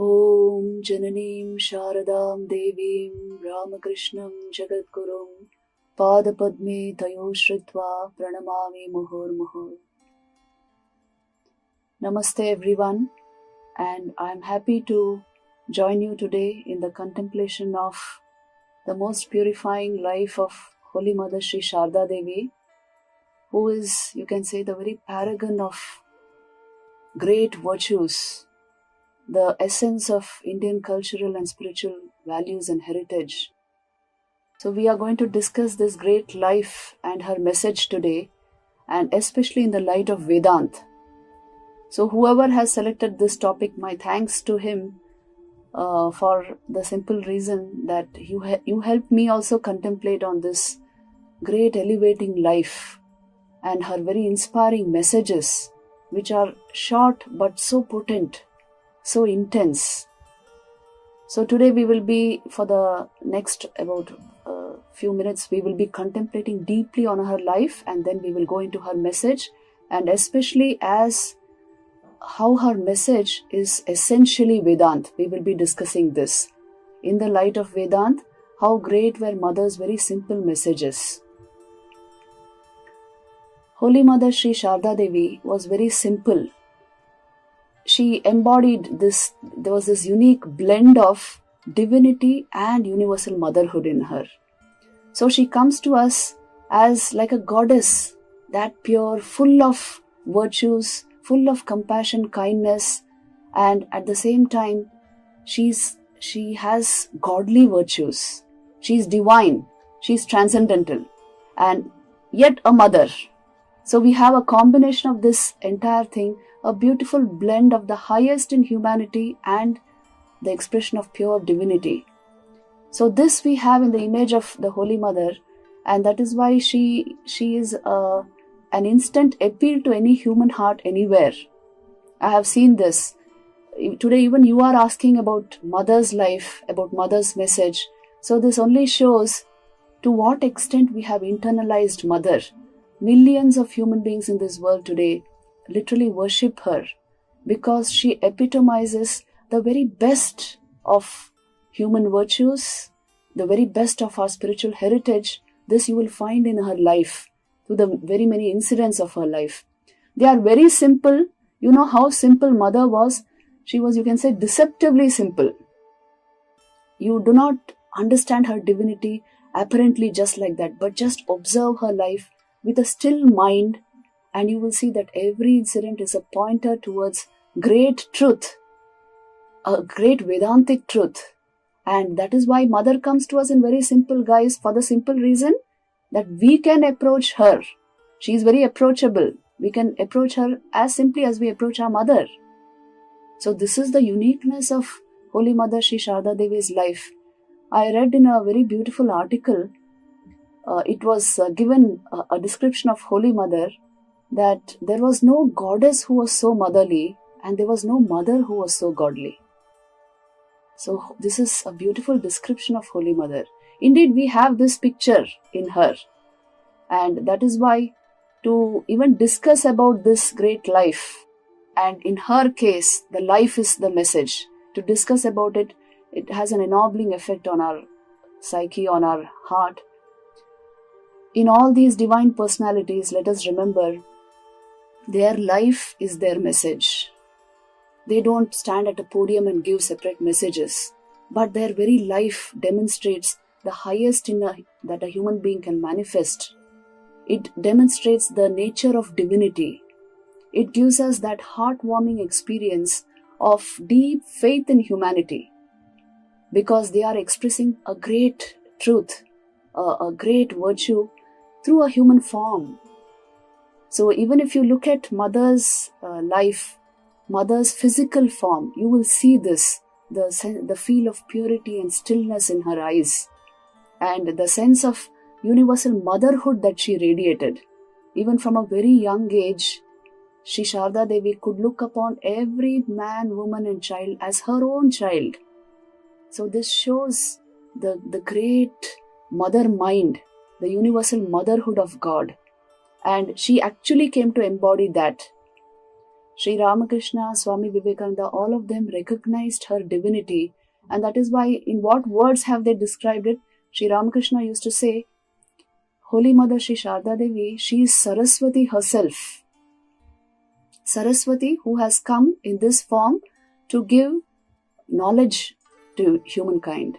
Om Jananim Sharadam Devim Ramakrishna Jagadgurum Padapadme Tayo Shritva Pranamami Muhur Muhur. Namaste everyone, and I am happy to join you today in the contemplation of the most purifying life of Holy Mother Sri Sarada Devi, who is, you can say, the very paragon of great virtues, the essence of Indian cultural and spiritual values and heritage. So we are going to discuss this great life and her message today, and especially in the light of Vedanta. So whoever has selected this topic, my thanks to him for the simple reason that you helped me also contemplate on this great elevating life and her very inspiring messages, which are short but so potent, so intense. So today we will be, for the next about few minutes, we will be contemplating deeply on her life, and then we will go into her message, and especially as how her message is essentially Vedanta. We will be discussing this. In the light of Vedanta, how great were Mother's very simple messages. Holy Mother Sri Sarada Devi was very simple. She embodied this, there was this unique blend of divinity and universal motherhood in her. So she comes to us as like a goddess, that pure, full of virtues, full of compassion, kindness, and at the same time, she has godly virtues. She's divine, she's transcendental, and yet a mother. So we have a combination of this entire thing, a beautiful blend of the highest in humanity and the expression of pure divinity. So this we have in the image of the Holy Mother, and that is why she is an instant appeal to any human heart anywhere. I have seen this. Today even you are asking about Mother's life, about Mother's message. So this only shows to what extent we have internalized Mother. Millions of human beings in this world today literally worship her because she epitomizes the very best of human virtues, the very best of our spiritual heritage. This you will find in her life, through the very many incidents of her life. They are very simple. You know how simple Mother was? She was, you can say, deceptively simple. You do not understand her divinity apparently just like that, but just observe her life with a still mind, and you will see that every incident is a pointer towards great truth, a great Vedantic truth. And that is why Mother comes to us in very simple guise, for the simple reason that we can approach her. She is very approachable. We can approach her as simply as we approach our mother. So this is the uniqueness of Holy Mother Sri Sarada Devi's life. I read in a very beautiful article, it was given a description of Holy Mother, that there was no goddess who was so motherly, and there was no mother who was so godly. So this is a beautiful description of Holy Mother. Indeed, we have this picture in her, and that is why to even discuss about this great life, and in her case, the life is the message. To discuss about it, it has an ennobling effect on our psyche, on our heart. In all these divine personalities, let us remember, their life is their message. They don't stand at a podium and give separate messages, but their very life demonstrates the highest that a human being can manifest. It demonstrates the nature of divinity. It gives us that heartwarming experience of deep faith in humanity, because they are expressing a great truth, a great virtue through a human form. So even if you look at Mother's life, Mother's physical form, you will see this, the feel of purity and stillness in her eyes, and the sense of universal motherhood that she radiated. Even from a very young age, Sri Sarada Devi could look upon every man, woman and child as her own child. So this shows the great mother mind, the universal motherhood of God. And she actually came to embody that. Sri Ramakrishna, Swami Vivekananda, all of them recognized her divinity. And that is why, in what words have they described it? Sri Ramakrishna used to say, Holy Mother Sri Sarada Devi, she is Saraswati herself. Saraswati, who has come in this form to give knowledge to humankind.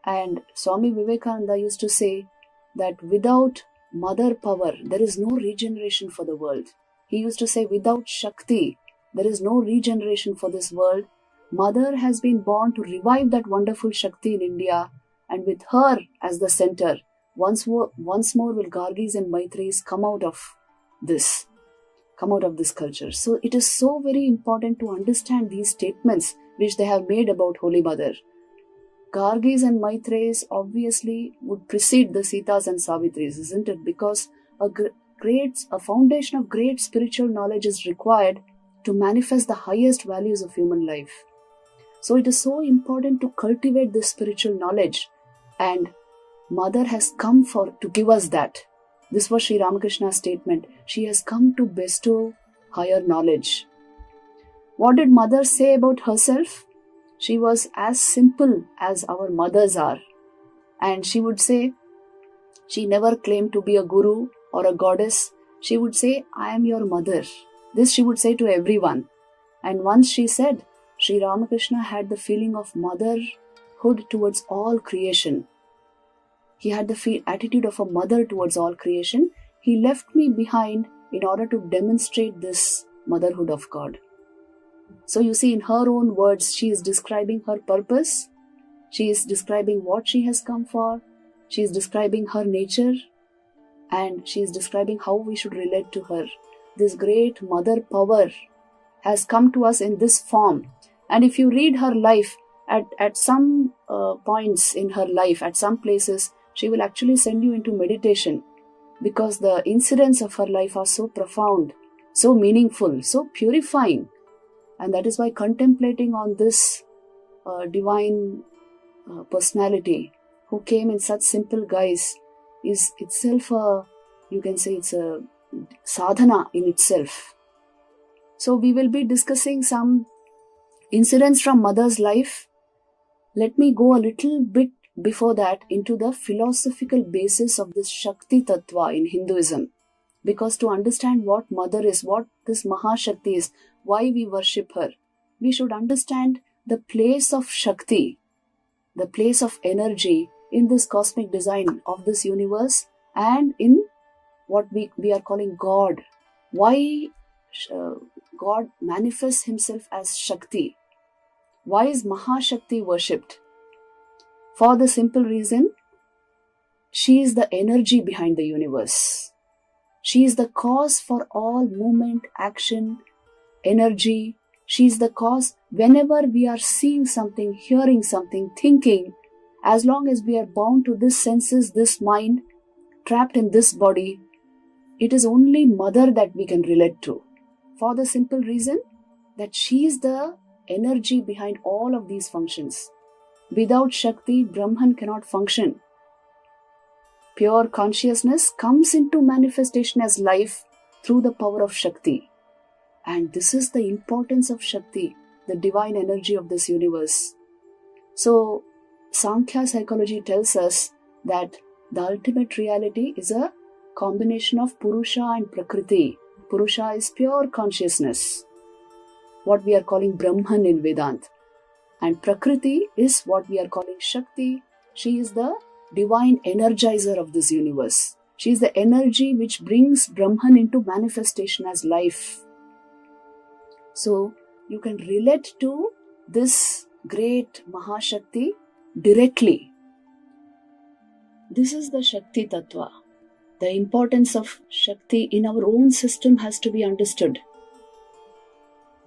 And Swami Vivekananda used to say that without mother power, there is no regeneration for the world. He used to say, without Shakti, there is no regeneration for this world. Mother has been born to revive that wonderful Shakti in India, and with her as the center, once more will Gargis and Maitris come out of this culture. So it is so very important to understand these statements which they have made about Holy Mother. Gargis and Maitreys obviously would precede the Sitas and Savitris, isn't it? Because a foundation of great spiritual knowledge is required to manifest the highest values of human life. So it is so important to cultivate this spiritual knowledge, and Mother has come to give us that. This was Sri Ramakrishna's statement. She has come to bestow higher knowledge. What did Mother say about herself? She was as simple as our mothers are. And she would say, she never claimed to be a guru or a goddess. She would say, I am your mother. This she would say to everyone. And once she said, Sri Ramakrishna had the feeling of motherhood towards all creation. He had the attitude of a mother towards all creation. He left me behind in order to demonstrate this motherhood of God. So you see, in her own words, she is describing her purpose. She is describing what she has come for. She is describing her nature. And she is describing how we should relate to her. This great mother power has come to us in this form. And if you read her life, at some points in her life, at some places, she will actually send you into meditation, because the incidents of her life are so profound, so meaningful, so purifying. And that is why contemplating on this divine personality who came in such simple guise is itself you can say it's a sadhana in itself. So we will be discussing some incidents from Mother's life. Let me go a little bit before that into the philosophical basis of this Shakti Tattva in Hinduism. Because to understand what Mother is, what this Mahashakti is, why we worship her, we should understand the place of Shakti, the place of energy in this cosmic design of this universe and in what we are calling God. Why God manifests himself as Shakti? Why is Mahashakti worshipped? For the simple reason, she is the energy behind the universe. She is the cause for all movement, action, energy. She is the cause whenever we are seeing something, hearing something, thinking. As long as we are bound to this senses, this mind, trapped in this body, it is only Mother that we can relate to. For the simple reason that she is the energy behind all of these functions. Without Shakti, Brahman cannot function. Pure consciousness comes into manifestation as life through the power of Shakti. And this is the importance of Shakti, the divine energy of this universe. So, Sankhya psychology tells us that the ultimate reality is a combination of Purusha and Prakriti. Purusha is pure consciousness, what we are calling Brahman in Vedanta. And Prakriti is what we are calling Shakti. She is the divine energizer of this universe. She is the energy which brings Brahman into manifestation as life. So, you can relate to this great Mahashakti directly. This is the Shakti Tattva. The importance of Shakti in our own system has to be understood.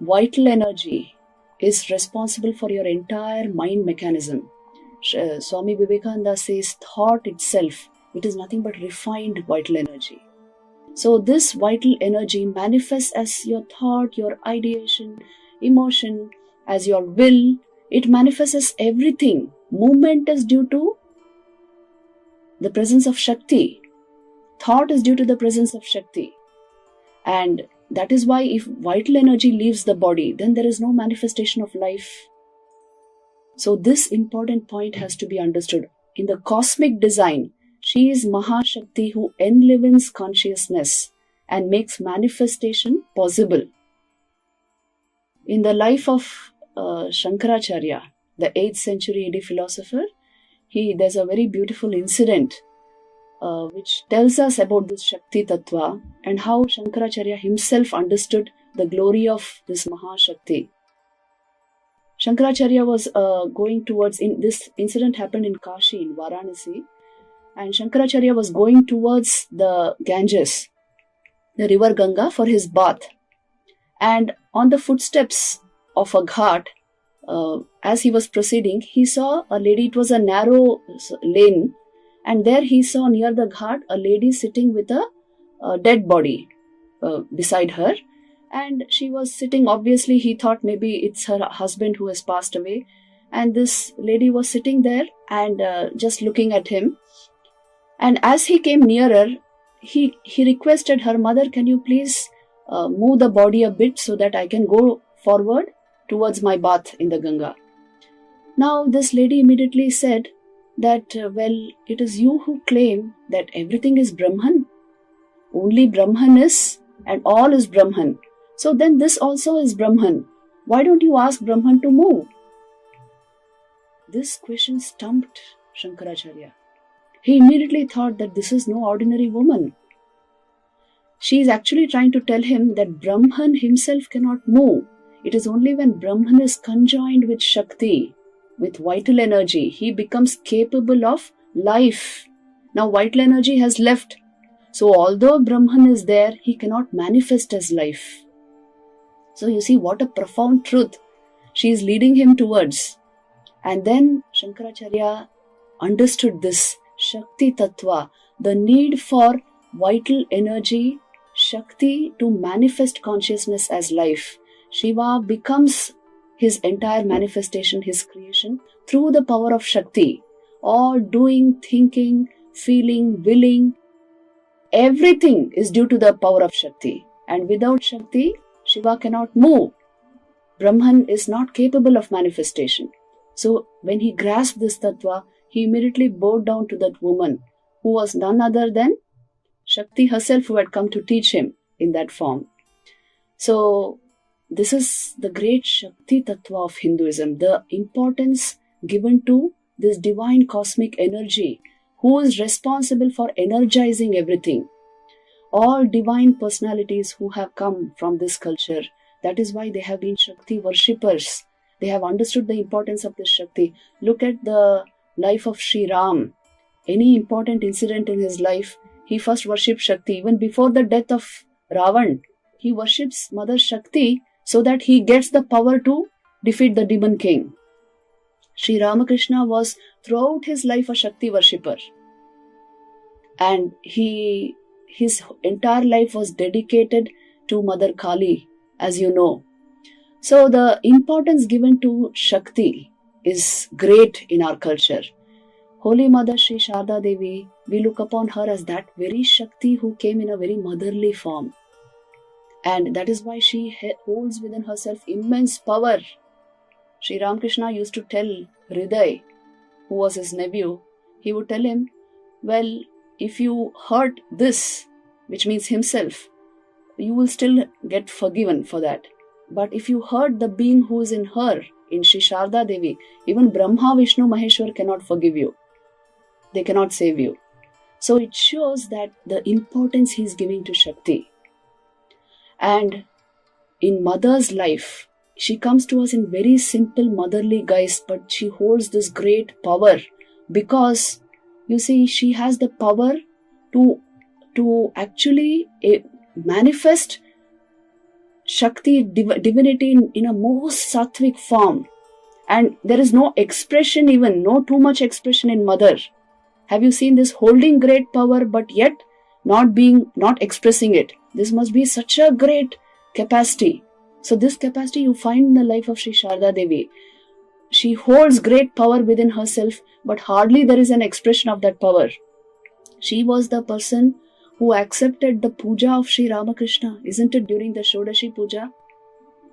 Vital energy is responsible for your entire mind mechanism. Swami Vivekananda says thought itself, it is nothing but refined vital energy. So this vital energy manifests as your thought, your ideation, emotion, as your will. It manifests as everything. Movement is due to the presence of Shakti. Thought is due to the presence of Shakti. And that is why if vital energy leaves the body, then there is no manifestation of life. So this important point has to be understood. In the cosmic design, she is Mahashakti who enlivens consciousness and makes manifestation possible. In the life of Shankaracharya, the 8th century AD philosopher, there's a very beautiful incident which tells us about this Shakti Tattva and how Shankaracharya himself understood the glory of this Mahashakti. Shankaracharya was going towards, this incident happened in Kashi, in Varanasi, and Shankaracharya was going towards the Ganges, the river Ganga, for his bath. And on the footsteps of a ghat, as he was proceeding, he saw a lady. It was a narrow lane, and there he saw near the ghat a lady sitting with a dead body beside her. And she was sitting, obviously he thought maybe it's her husband who has passed away. And this lady was sitting there and just looking at him. And as he came nearer, he requested her, "Mother, can you please move the body a bit so that I can go forward towards my bath in the Ganga?" Now this lady immediately said that, "Well, it is you who claim that everything is Brahman. Only Brahman is, and all is Brahman. So then this also is Brahman. Why don't you ask Brahman to move?" This question stumped Shankaracharya. He immediately thought that this is no ordinary woman. She is actually trying to tell him that Brahman himself cannot move. It is only when Brahman is conjoined with Shakti, with vital energy, he becomes capable of life. Now vital energy has left. So although Brahman is there, he cannot manifest as life. So you see what a profound truth she is leading him towards. And then Shankaracharya understood this Shakti Tattva, the need for vital energy, Shakti, to manifest consciousness as life. Shiva becomes his entire manifestation, his creation, through the power of Shakti. All doing, thinking, feeling, willing, everything is due to the power of Shakti. And without Shakti, Shiva cannot move. Brahman is not capable of manifestation. So when he grasped this tattva, he immediately bowed down to that woman, who was none other than Shakti herself, who had come to teach him in that form. So this is the great Shakti tattva of Hinduism, the importance given to this divine cosmic energy, who is responsible for energizing everything. All divine personalities who have come from this culture, that is why they have been Shakti worshippers. They have understood the importance of this Shakti. Look at the life of Sri Ram. Any important incident in his life, he first worshipped Shakti. Even before the death of Ravan, he worships Mother Shakti so that he gets the power to defeat the demon king. Sri Ramakrishna was throughout his life a Shakti worshipper. And his entire life was dedicated to Mother Kali, as you know. So the importance given to Shakti is great in our culture. Holy Mother Sri Sarada Devi, we look upon her as that very Shakti who came in a very motherly form. And that is why she holds within herself immense power. Sri Ramakrishna used to tell Hriday, who was his nephew, he would tell him, "Well, if you hurt this," which means himself, "you will still get forgiven for that. But if you hurt the being who is in her, in Sri Sarada Devi, even Brahma, Vishnu, Maheshwar cannot forgive you. They cannot save you." So it shows that the importance he is giving to Shakti. And in mother's life, she comes to us in very simple motherly guise, but she holds this great power because, you see, she has the power to actually manifest Shakti, divinity in a most sattvic form. And there is no expression, even no too much expression in mother. Have you seen this holding great power but yet not expressing it? This must be such a great capacity. So this capacity you find in the life of Sri Sarada Devi. She holds great power within herself, but hardly there is an expression of that power. She was the person who accepted the puja of Sri Ramakrishna, isn't it, during the Shodashi puja?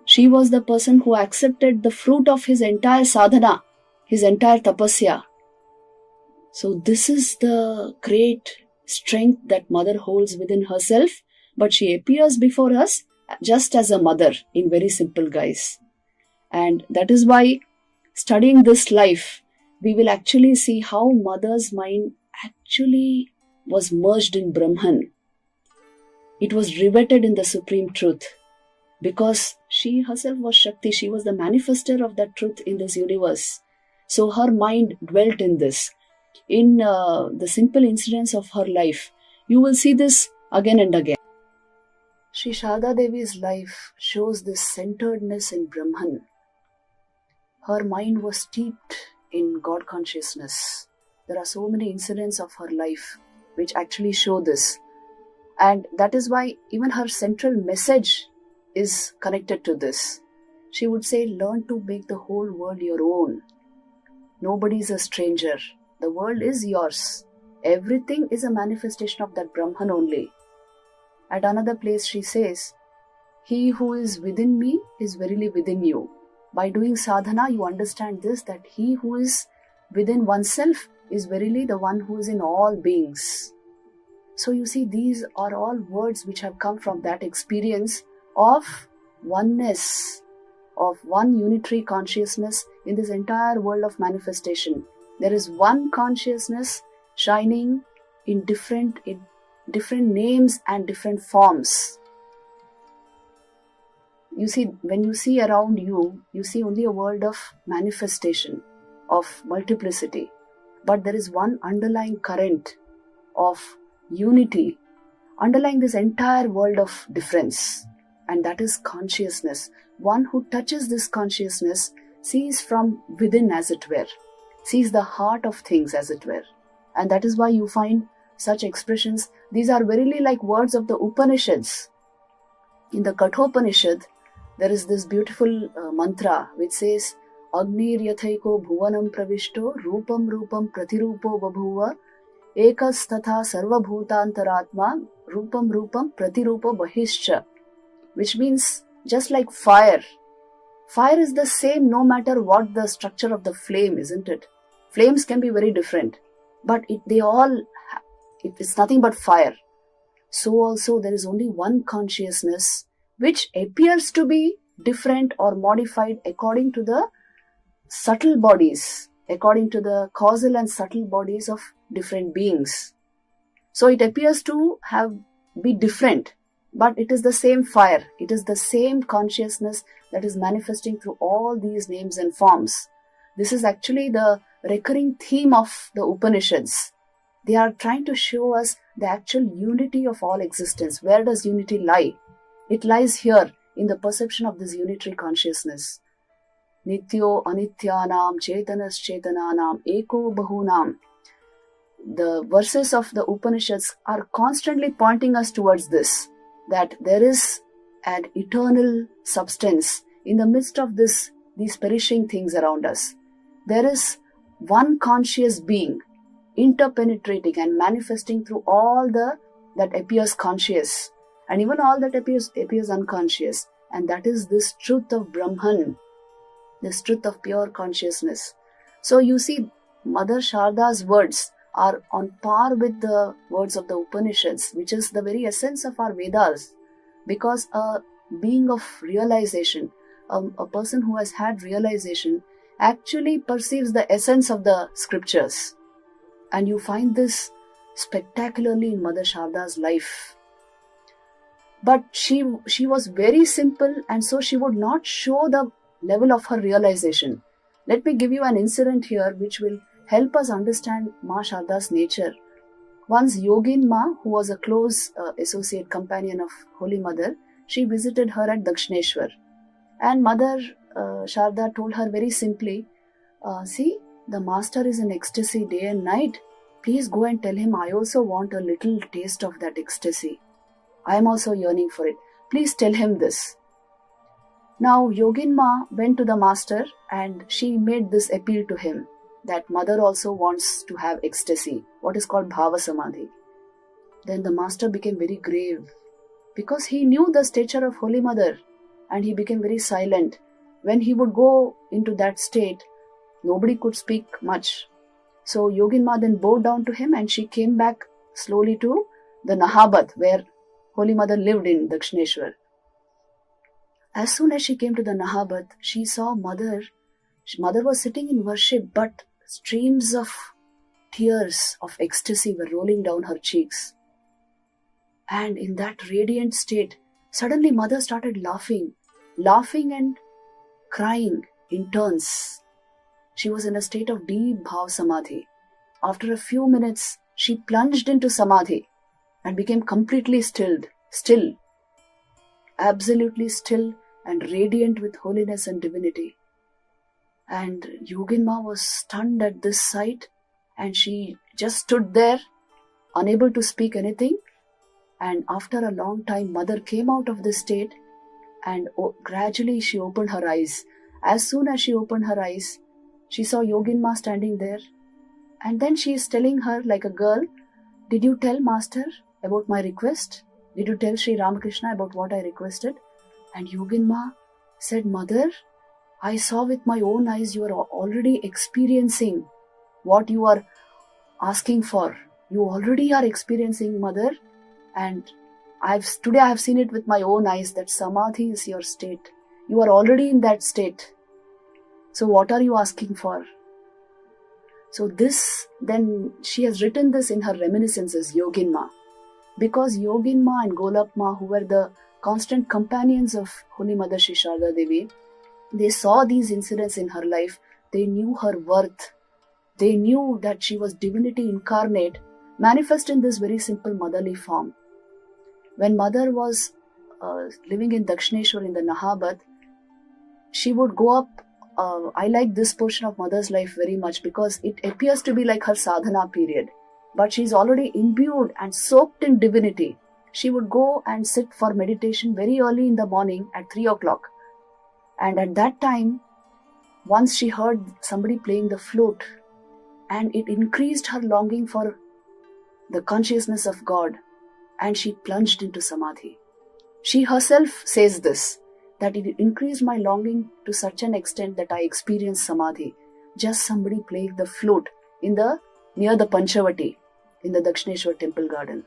She was the person who accepted the fruit of his entire sadhana, his entire tapasya. So this is the great strength that mother holds within herself, but she appears before us just as a mother in very simple guise. And that is why, studying this life, we will actually see how mother's mind actually was merged in Brahman. It was riveted in the supreme truth, because she herself was Shakti. She was the manifester of that truth in this universe. So her mind dwelt in this. In the simple incidents of her life, you will see this again and again. Sri Sarada Devi's life shows this centeredness in Brahman. Her mind was steeped in God consciousness. There are so many incidents of her life which actually show this. And that is why even her central message is connected to this. She would say, learn to make the whole world your own. Nobody is a stranger. The world is yours. Everything is a manifestation of that Brahman only. At another place she says, he who is within me is verily within you. By doing sadhana, you understand this, that he who is within oneself is verily the one who is in all beings. So you see, these are all words which have come from that experience of oneness, of one unitary consciousness in this entire world of manifestation. There is one consciousness shining in different names and different forms. You see, when you see around you, you see only a world of manifestation, of multiplicity. But there is one underlying current of unity, underlying this entire world of difference. And that is consciousness. One who touches this consciousness sees from within, as it were, sees the heart of things, as it were. And that is why you find such expressions. These are verily like words of the Upanishads. In the Kathopanishad, there is this beautiful mantra which says, Agnir yathaiko bhuvanam pravishto rupam rupam pratirupo babhuva ekas tatha sarva bhutantaratma rupam rupam pratirupo bahischa. Which means, just like fire. Fire is the same no matter what the structure of the flame, isn't it? Flames can be very different, but it's nothing but fire. So also there is only one consciousness which appears to be different or modified according to the subtle bodies, according to the causal and subtle bodies of different beings. So it appears to be different, but it is the same fire. It is the same consciousness that is manifesting through all these names and forms. This is actually the recurring theme of the Upanishads. They are trying to show us the actual unity of all existence. Where does unity lie? It lies here in the perception of this unitary consciousness. Nityo anityanam chetanas chetananam eko bahunam. The verses of the Upanishads are constantly pointing us towards this, that there is an eternal substance in the midst of these perishing things around us. There is one conscious being interpenetrating and manifesting through all that appears conscious, and even all that appears unconscious. And that is this truth of Brahman, this truth of pure consciousness. So you see, Mother Sharda's words are on par with the words of the Upanishads, which is the very essence of our Vedas, because a being of realization, a person who has had realization, actually perceives the essence of the scriptures. And you find this spectacularly in Mother Sharda's life. But she was very simple, and so she would not show the level of her realization. Let me give you an incident here which will help us understand Ma Sharda's nature. Once Yogin Ma, who was a close associate companion of Holy Mother, she visited her at Dakshineshwar. And Mother Sharda told her very simply, see, the master is in ecstasy day and night. Please go and tell him I also want a little taste of that ecstasy. I am also yearning for it. Please tell him this. Now Yogin Ma went to the master and she made this appeal to him, that mother also wants to have ecstasy, what is called Bhava Samadhi. Then the master became very grave because he knew the stature of Holy Mother, and he became very silent. When he would go into that state, nobody could speak much. So Yogin Ma then bowed down to him, and she came back slowly to the Nahabat where Holy Mother lived in Dakshineshwar. As soon as she came to the Nahabat, she saw Mother. Mother was sitting in worship, but streams of tears of ecstasy were rolling down her cheeks. And in that radiant state, suddenly Mother started laughing and crying in turns. She was in a state of deep bhav samadhi. After a few minutes, she plunged into samadhi and became completely still, absolutely still and radiant with holiness and divinity. And Yogin Ma was stunned at this sight, and she just stood there, unable to speak anything. And after a long time, Mother came out of this state, and gradually she opened her eyes. As soon as she opened her eyes, she saw Yogin Ma standing there. And then she is telling her like a girl, "Did you tell Master about my request? Did you tell Sri Ramakrishna about what I requested?" And Yogin Ma said, "Mother, I saw with my own eyes you are already experiencing what you are asking for. You already are experiencing, Mother. And today I have seen it with my own eyes that samadhi is your state. You are already in that state. So what are you asking for?" So then she has written this in her reminiscences, Yogin Ma. Because Yogin Ma and Golap Ma, who were the constant companions of Holy Mother Sri Sarada Devi, they saw these incidents in her life. They knew her worth. They knew that she was divinity incarnate, manifest in this very simple motherly form. When Mother was living in Dakshineshwar in the Nahabat, she would go up. I like this portion of Mother's life very much because it appears to be like her sadhana period. But she's already imbued and soaked in divinity. She would go and sit for meditation very early in the morning at 3 o'clock. And at that time, once she heard somebody playing the flute, and it increased her longing for the consciousness of God, and she plunged into samadhi. She herself says this, that it increased my longing to such an extent that I experienced samadhi. Just somebody playing the flute near the Panchavati, in the Dakshineshwar temple garden.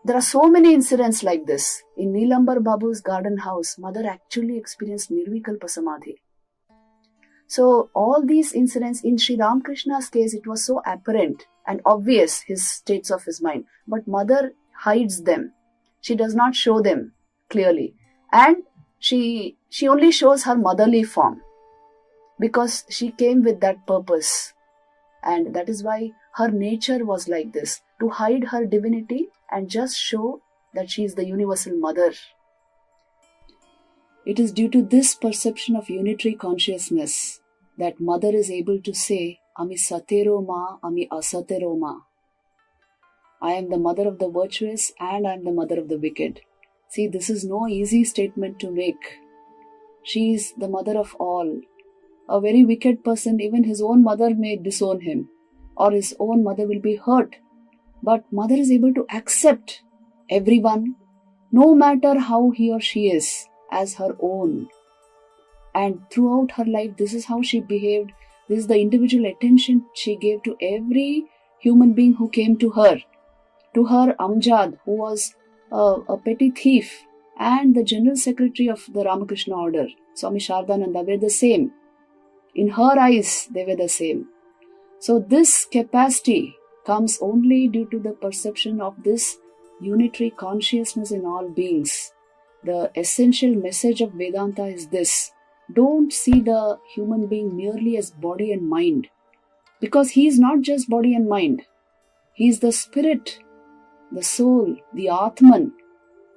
There are so many incidents like this. In Neelambar Babu's garden house, Mother actually experienced Nirvikalpa Samadhi. So all these incidents, in Sri Ramakrishna's case, it was so apparent and obvious, his states of his mind. But Mother hides them. She does not show them clearly. And she only shows her motherly form because she came with that purpose. And that is why her nature was like this, to hide her divinity and just show that she is the universal mother. It is due to this perception of unitary consciousness that Mother is able to say, "Ami satero ma, ami asatero ma." I am the mother of the virtuous and I am the mother of the wicked. See, this is no easy statement to make. She is the mother of all. A very wicked person, even his own mother may disown him, or his own mother will be hurt. But Mother is able to accept everyone, no matter how he or she is, as her own. And throughout her life, this is how she behaved. This is the individual attention she gave to every human being who came to her. To her Amjad, who was a petty thief, and the General Secretary of the Ramakrishna Order, Swami Sharadananda, were the same. In her eyes, they were the same. So this capacity comes only due to the perception of this unitary consciousness in all beings. The essential message of Vedanta is this: don't see the human being merely as body and mind, because he is not just body and mind. He is the spirit, the soul, the Atman,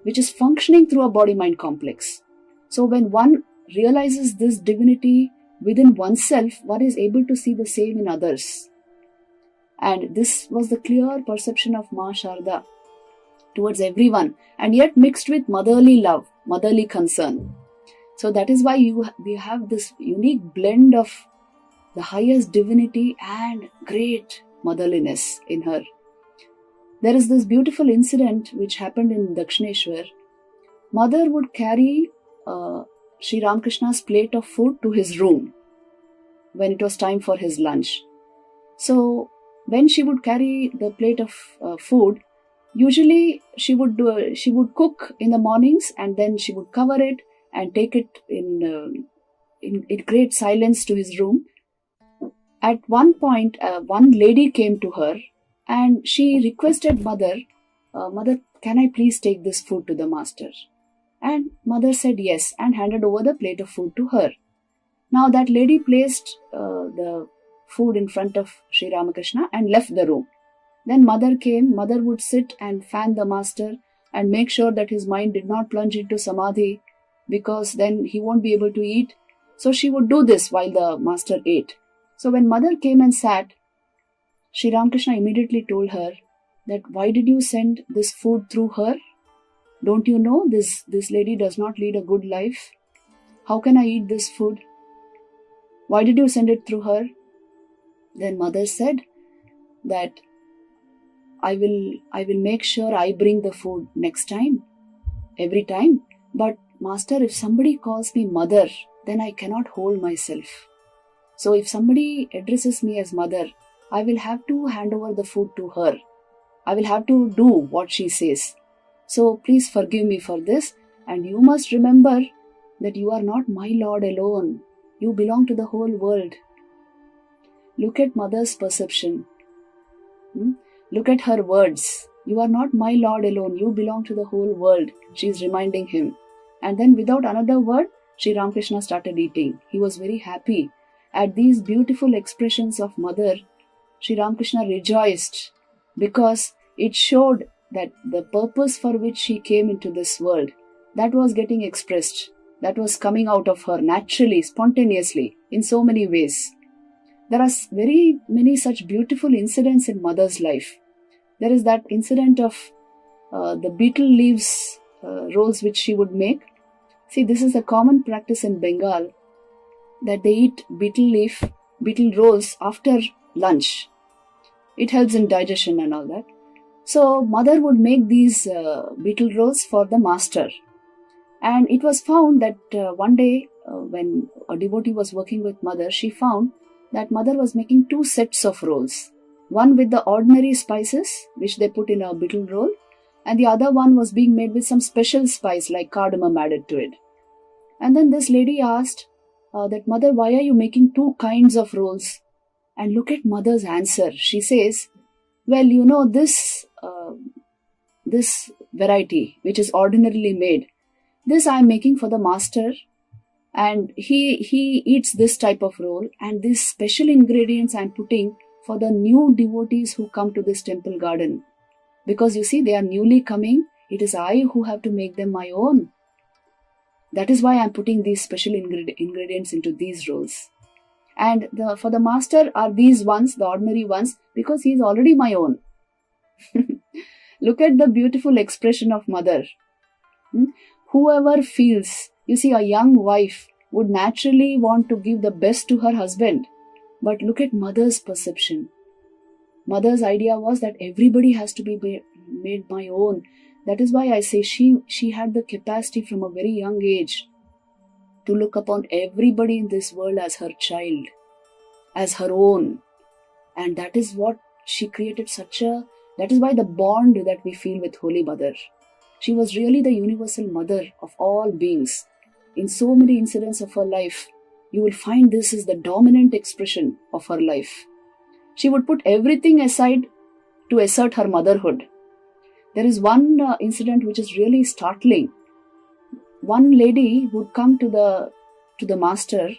which is functioning through a body-mind complex. So when one realizes this divinity within oneself, one is able to see the same in others. And this was the clear perception of Ma Sharda towards everyone, and yet mixed with motherly love, motherly concern. So that is why we have this unique blend of the highest divinity and great motherliness in her. There is this beautiful incident which happened in Dakshineshwar. Mother would carry Sri Ramakrishna's plate of food to his room when it was time for his lunch. So when she would carry the plate of food, usually she would cook in the mornings, and then she would cover it and take it in great silence to his room. At one point, one lady came to her and she requested Mother, Mother, can I please take this food to the master? And Mother said yes and handed over the plate of food to her. Now that lady placed the food in front of Sri Ramakrishna and left the room. Then Mother came. Mother would sit and fan the master and make sure that his mind did not plunge into samadhi, because then he won't be able to eat. So she would do this while the master ate. So when Mother came and sat, Sri Ramakrishna immediately told her that, why did you send this food through her? Don't you know this lady does not lead a good life? How can I eat this food? Why did you send it through her? Then Mother said that I will make sure I bring the food next time, every time. But Master, if somebody calls me Mother, then I cannot hold myself. So if somebody addresses me as Mother, I will have to hand over the food to her. I will have to do what she says. So please forgive me for this, and you must remember that you are not my Lord alone. You belong to the whole world. Look at Mother's perception. Look at her words. You are not my Lord alone. You belong to the whole world. She is reminding him. And then without another word, Sri Ramakrishna started eating. He was very happy. At these beautiful expressions of Mother, Sri Ramakrishna rejoiced, because it showed that the purpose for which she came into this world, that was getting expressed. That was coming out of her naturally, spontaneously, in so many ways. There are very many such beautiful incidents in Mother's life. There is that incident of the betel leaves rolls which she would make. See, this is a common practice in Bengal, that they eat betel rolls after lunch. It helps in digestion and all that. So Mother would make these betel rolls for the master. And it was found that one day when a devotee was working with Mother, she found that Mother was making 2 sets of rolls. One with the ordinary spices which they put in a betel roll, and the other one was being made with some special spice like cardamom added to it. And then this lady asked that, Mother, why are you making 2 kinds of rolls? And look at Mother's answer. She says, well, you know, this variety which is ordinarily made, this I am making for the master, and he eats this type of roll, and these special ingredients I am putting for the new devotees who come to this temple garden. Because you see, they are newly coming. It is I who have to make them my own. That is why I am putting these special ingredients into these rolls. And for the master are these ones, the ordinary ones, because he is already my own. Look at the beautiful expression of Mother. Whoever feels, you see, a young wife would naturally want to give the best to her husband. But look at Mother's perception. Mother's idea was that everybody has to be made my own. That is why I say she had the capacity from a very young age to look upon everybody in this world as her child, as her own. And that is what she created that is why the bond that we feel with Holy Mother. She was really the universal mother of all beings. In so many incidents of her life, you will find this is the dominant expression of her life. She would put everything aside to assert her motherhood. There is one incident which is really startling. One lady would come to the master,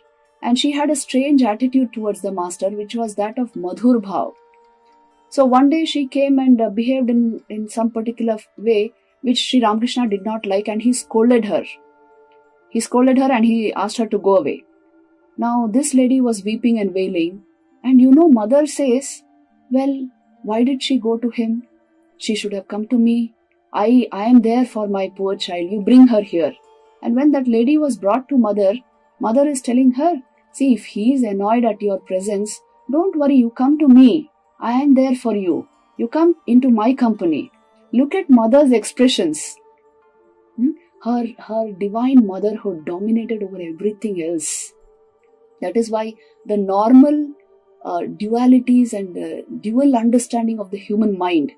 and she had a strange attitude towards the master, which was that of madhur bhav. So one day she came and behaved in some particular way which Sri Ramakrishna did not like, and he scolded her. He scolded her and he asked her to go away. Now this lady was weeping and wailing, and Mother says, well, why did she go to him? She should have come to me. I am there for my poor child. You bring her here. And when that lady was brought to Mother, Mother is telling her, if he is annoyed at your presence, don't worry, you come to me. I am there for you. You come into my company. Look at mother's expressions. Her divine motherhood dominated over everything else. That is why the normal dualities and dual understanding of the human mind,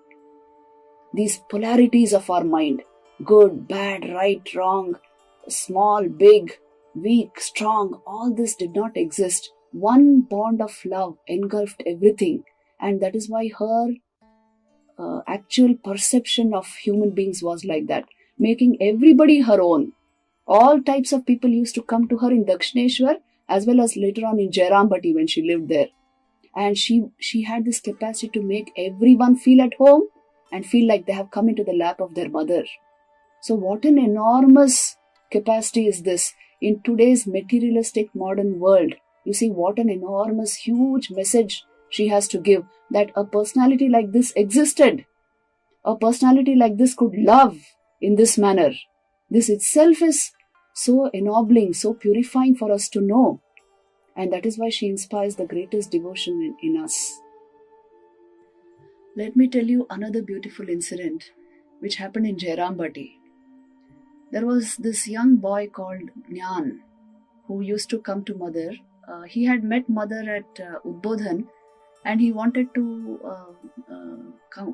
these polarities of our mind, good, bad, right, wrong, small, big, weak, strong, all this did not exist. One bond of love engulfed everything, and that is why her actual perception of human beings was like that, making everybody her own. All types of people used to come to her in Dakshineshwar as well as later on in Jairambati when she lived there. And she had this capacity to make everyone feel at home and feel like they have come into the lap of their mother. So what an enormous capacity is this in today's materialistic modern world. You see what an enormous, huge message she has to give, that a personality like this existed. A personality like this could love in this manner. This itself is so ennobling, so purifying for us to know. And that is why she inspires the greatest devotion in us. Let me tell you another beautiful incident which happened in Jairambati. There was this young boy called Jnana who used to come to mother. He had met mother at Udbodhan and he wanted to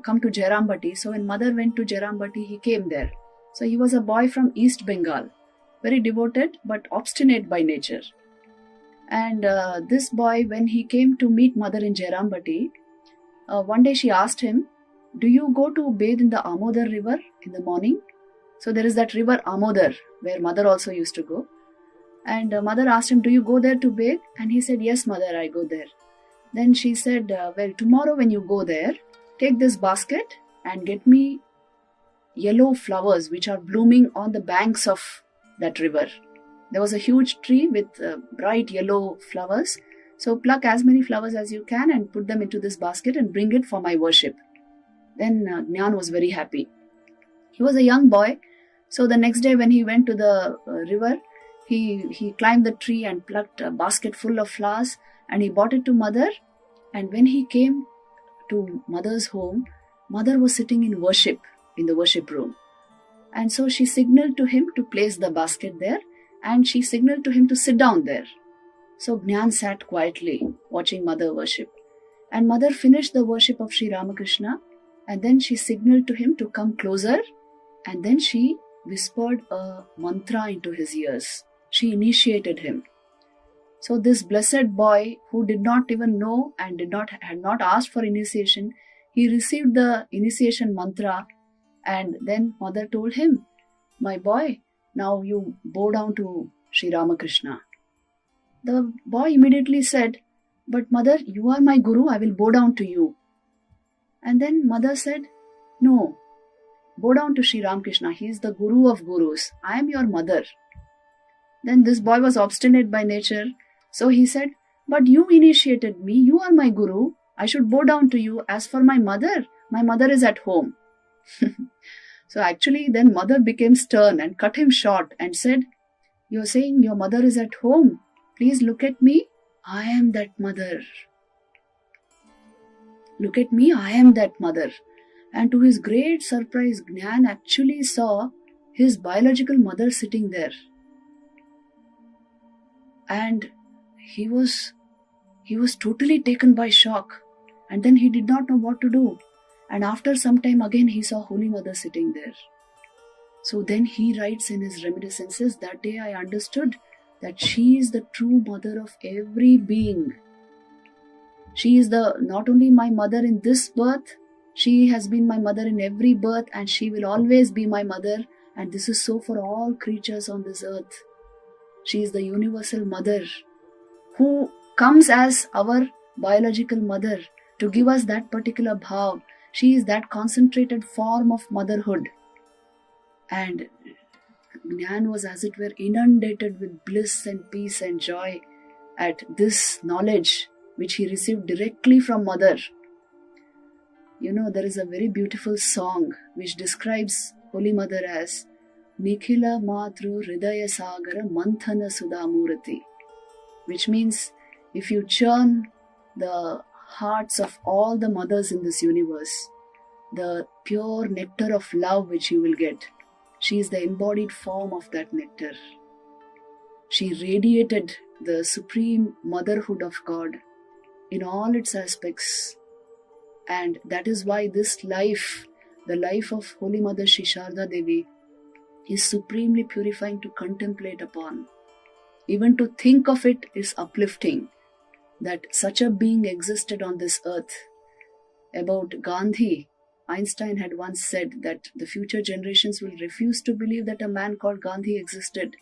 come to Jairambati. So when mother went to Jairambati, he came there. So he was a boy from East Bengal, very devoted but obstinate by nature. And this boy, when he came to meet mother in Jairambati, one day she asked him, "Do you go to bathe in the Amodar river in the morning?" So there is that river Amodar where mother also used to go. And mother asked him, "Do you go there to bathe?" And he said, "Yes, mother, I go there." Then she said, "Well, tomorrow when you go there, take this basket and get me yellow flowers which are blooming on the banks of that river." There was a huge tree with bright yellow flowers. So pluck as many flowers as you can and put them into this basket and bring it for my worship. Then Jnana was very happy. He was a young boy. So the next day when he went to the river, he climbed the tree and plucked a basket full of flowers and he brought it to mother. And when he came to mother's home, mother was sitting in worship in the worship room. And so she signaled to him to place the basket there and she signaled to him to sit down there. So Jnana sat quietly watching mother worship. And mother finished the worship of Sri Ramakrishna and then she signaled to him to come closer and then she whispered a mantra into his ears. She initiated him. So this blessed boy who did not even know and had not asked for initiation, he received the initiation mantra and then mother told him, "My boy, now you bow down to Sri Ramakrishna." The boy immediately said, "But mother, you are my guru, I will bow down to you." And then mother said, "No, bow down to Sri Ramakrishna, he is the guru of gurus, I am your mother." Then this boy was obstinate by nature, so he said, "But you initiated me, you are my guru, I should bow down to you. As for my mother is at home." So actually then mother became stern and cut him short and said, "You're saying your mother is at home? Please look at me. I am that mother. Look at me, I am that mother." And to his great surprise, Jnana actually saw his biological mother sitting there. And he was totally taken by shock. And then he did not know what to do. And after some time again he saw Holy Mother sitting there. So then he writes in his reminiscences, "That day I understood that she is the true mother of every being. She is not only my mother in this birth, she has been my mother in every birth and she will always be my mother, and this is so for all creatures on this earth. She is the universal mother who comes as our biological mother to give us that particular bhav. She is that concentrated form of motherhood." And Jnana was as it were inundated with bliss and peace and joy at this knowledge which he received directly from mother. You know, there is a very beautiful song which describes Holy Mother as Nikhila Matru Hridaya Sagara Manthana Sudhamurati, which means if you churn the hearts of all the mothers in this universe, the pure nectar of love which you will get. She is the embodied form of that nectar. She radiated the supreme motherhood of God in all its aspects. And that is why this life, the life of Holy Mother Sri Sarada Devi, is supremely purifying to contemplate upon. Even to think of it is uplifting, that such a being existed on this earth. About Gandhi, Einstein had once said that the future generations will refuse to believe that a man called Gandhi existed.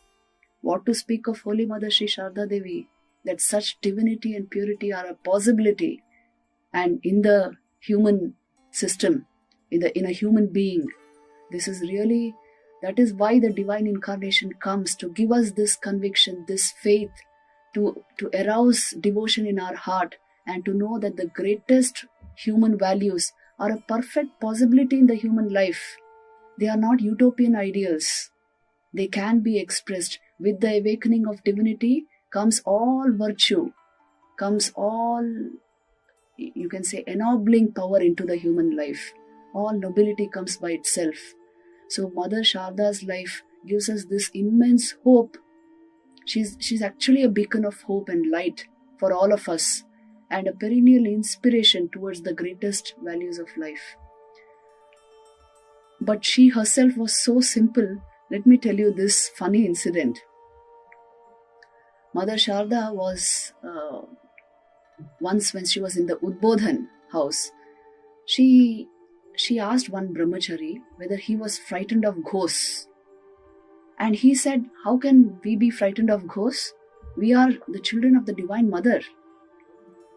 What to speak of Holy Mother Sri Sarada Devi, that such divinity and purity are a possibility. And in the human system, in a human being, this is really, that is why the divine incarnation comes, to give us this conviction, this faith, to arouse devotion in our heart, and to know that the greatest human values are a perfect possibility in the human life. They are not utopian ideals. They can be expressed. With the awakening of divinity comes all virtue, comes all, you can say, ennobling power into the human life. All nobility comes by itself. So Mother Sharda's life gives us this immense hope. She's actually a beacon of hope and light for all of us, and a perennial inspiration towards the greatest values of life. But she herself was so simple. Let me tell you this funny incident. Mother Sharda was, once when she was in the Udbodhan house, she asked one brahmachari whether he was frightened of ghosts. And he said, how can we be frightened of ghosts? We are the children of the Divine Mother,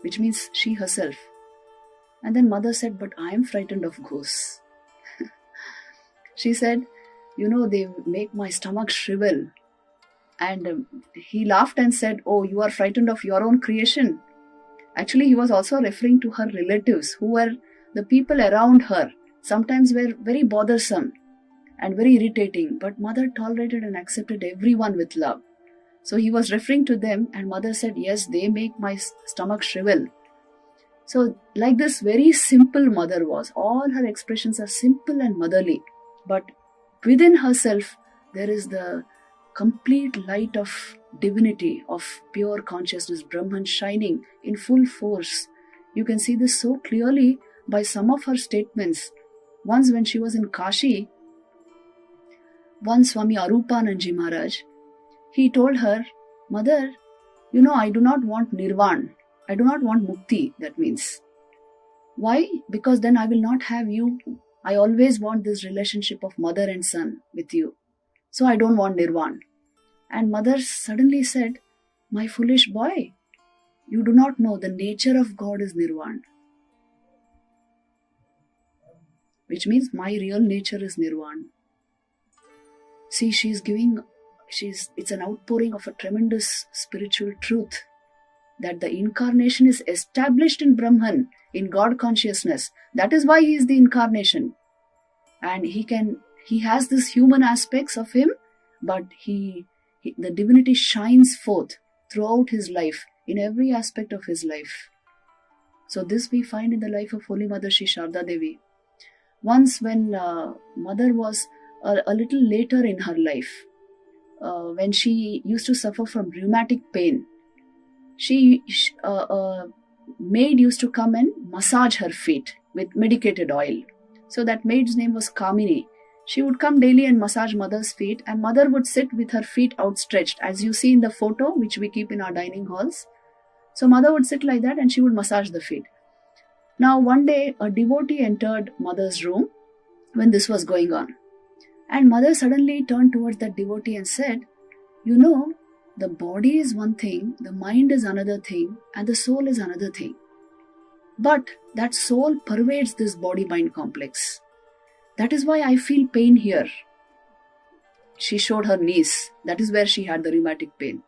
which means she herself. And then Mother said, but I am frightened of ghosts. She said, they make my stomach shrivel. And he laughed and said, oh, you are frightened of your own creation. Actually, he was also referring to her relatives, who were the people around her. Sometimes were very bothersome and very irritating, but Mother tolerated and accepted everyone with love. So he was referring to them, and Mother said, yes, they make my stomach shrivel. So like this very simple Mother was. All her expressions are simple and motherly, but within herself there is the complete light of divinity, of pure consciousness, Brahman, shining in full force. You can see this so clearly by some of her statements. Once when she was in Kashi, one Swami Arupananji Maharaj, he told her, Mother, I do not want nirvana. I do not want mukti, that means. Why? Because then I will not have you. I always want this relationship of mother and son with you. So I don't want nirvana. And Mother suddenly said, my foolish boy, you do not know the nature of God is nirvana. Which means my real nature is nirvana. See, it's an outpouring of a tremendous spiritual truth, that the incarnation is established in Brahman, in God consciousness. That is why he is the incarnation. And he has this human aspects of him, but the divinity shines forth throughout his life, in every aspect of his life. So this we find in the life of Holy Mother Sri Sarada Devi. Once when Mother was a little later in her life, when she used to suffer from rheumatic pain, a maid used to come and massage her feet with medicated oil. So that maid's name was Kamini. She would come daily and massage Mother's feet, and Mother would sit with her feet outstretched, as you see in the photo which we keep in our dining halls. So Mother would sit like that and she would massage the feet. Now one day a devotee entered Mother's room when this was going on. And Mother suddenly turned towards that devotee and said, the body is one thing, the mind is another thing, and the soul is another thing. But that soul pervades this body-mind complex. That is why I feel pain here. She showed her knees. That is where she had the rheumatic pain.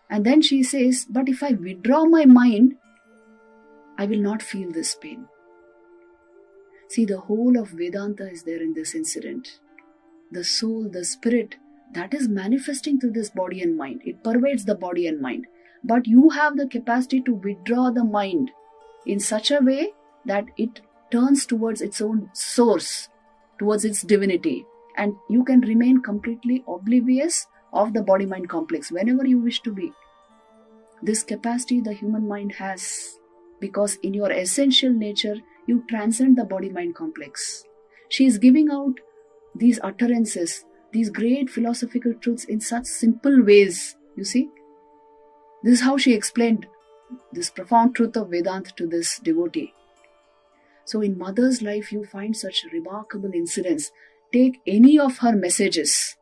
And then she says, but if I withdraw my mind, I will not feel this pain. See, the whole of Vedanta is there in this incident. The soul, the spirit, that is manifesting through this body and mind. It pervades the body and mind. But you have the capacity to withdraw the mind in such a way that it turns towards its own source, towards its divinity, and you can remain completely oblivious of the body-mind complex whenever you wish to be. This capacity the human mind has, because in your essential nature you transcend the body-mind complex. She is giving out these utterances, these great philosophical truths in such simple ways. You see, this is how she explained this profound truth of Vedanta to this devotee. So in Mother's life you find such remarkable incidents. Take any of her messages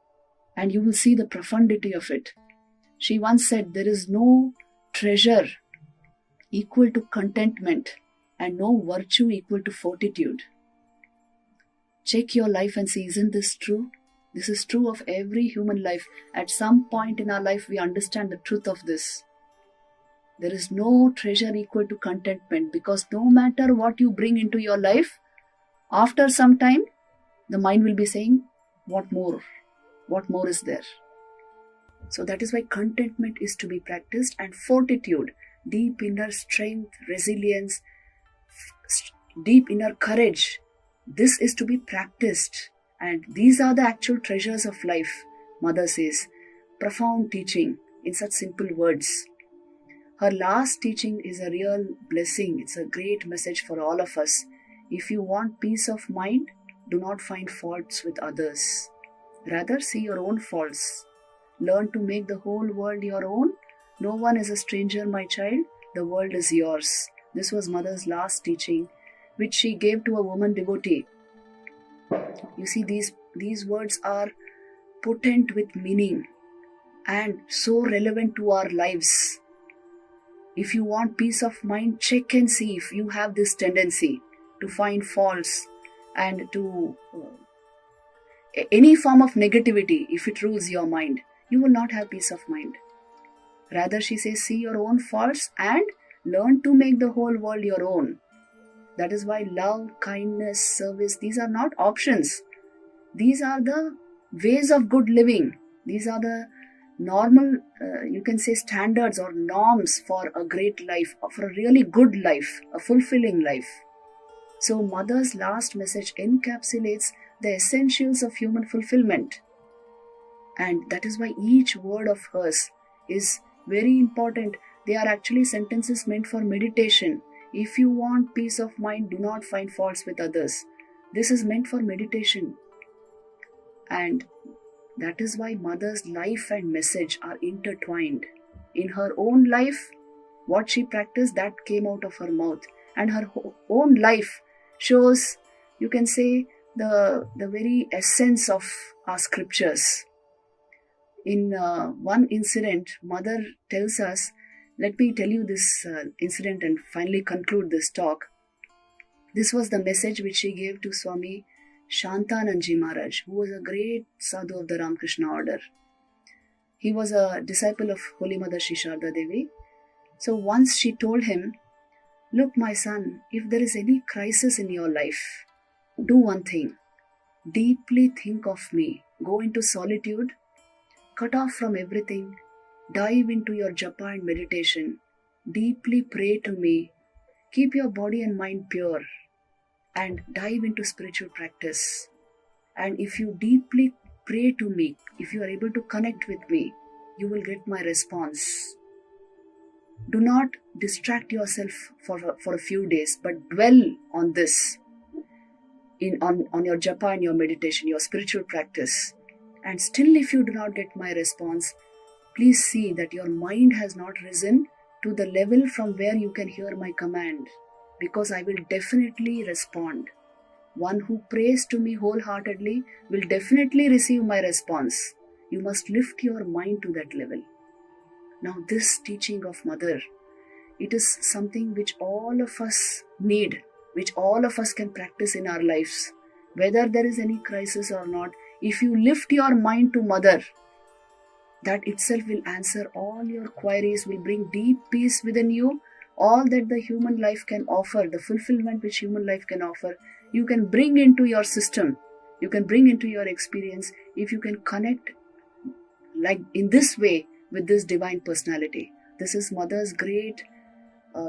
and you will see the profundity of it. She once said, there is no treasure equal to contentment and no virtue equal to fortitude. Check your life and see, isn't this true? This is true of every human life. At some point in our life, we understand the truth of this. There is no treasure equal to contentment, because no matter what you bring into your life, after some time, the mind will be saying, what more? What more is there? So that is why contentment is to be practiced, and fortitude, deep inner strength, resilience, deep inner courage, this is to be practiced. And these are the actual treasures of life, Mother says. Profound teaching in such simple words. Her last teaching is a real blessing. It's a great message for all of us. If you want peace of mind, do not find faults with others. Rather, see your own faults. Learn to make the whole world your own. No one is a stranger, my child. The world is yours. This was Mother's last teaching, which she gave to a woman devotee. You see, these words are potent with meaning and so relevant to our lives. If you want peace of mind, check and see if you have this tendency to find faults and to any form of negativity. If it rules your mind, you will not have peace of mind. Rather, she says, see your own faults and learn to make the whole world your own. That is why love, kindness, service, these are not options. These are the ways of good living. These are the normal, you can say, standards or norms for a great life, for a really good life, a fulfilling life. So Mother's last message encapsulates the essentials of human fulfillment. And that is why each word of hers is very important. They are actually sentences meant for meditation. If you want peace of mind, do not find faults with others. This is meant for meditation. And that is why Mother's life and message are intertwined. In her own life, what she practiced, that came out of her mouth. And her own life shows, you can say, the very essence of our scriptures. In one incident, Mother tells us, let me tell you this incident and finally conclude this talk. This was the message which she gave to Swami Shantananji Maharaj, who was a great sadhu of the Ramakrishna order. He was a disciple of Holy Mother Sri Sarada Devi. So once she told him, look, my son, if there is any crisis in your life, do one thing. Deeply think of me. Go into solitude. Cut off from everything. Dive into your japa and meditation. Deeply pray to me. Keep your body and mind pure. And dive into spiritual practice. And if you deeply pray to me, if you are able to connect with me, you will get my response. Do not distract yourself for a few days, but dwell on this, on your japa and your meditation, your spiritual practice. And still if you do not get my response, please see that your mind has not risen to the level from where you can hear my command, because I will definitely respond. One who prays to me wholeheartedly will definitely receive my response. You must lift your mind to that level. Now this teaching of Mother, it is something which all of us need, which all of us can practice in our lives. Whether there is any crisis or not, if you lift your mind to Mother, that itself will answer all your queries, will bring deep peace within you. All that the human life can offer, the fulfillment which human life can offer, you can bring into your system, you can bring into your experience if you can connect like in this way with this divine personality. This is Mother's great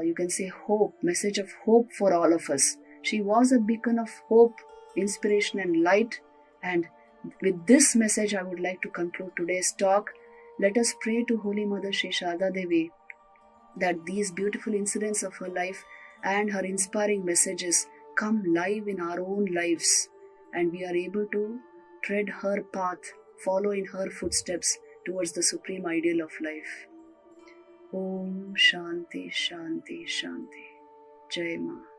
you can say hope, message of hope for all of us. She was a beacon of hope, inspiration and light. And with this message, I would like to conclude today's talk. Let us pray to Holy Mother Sri Sarada Devi that these beautiful incidents of her life and her inspiring messages come live in our own lives, and we are able to tread her path, follow in her footsteps towards the supreme ideal of life. Om Shanti Shanti Shanti. Jai Ma.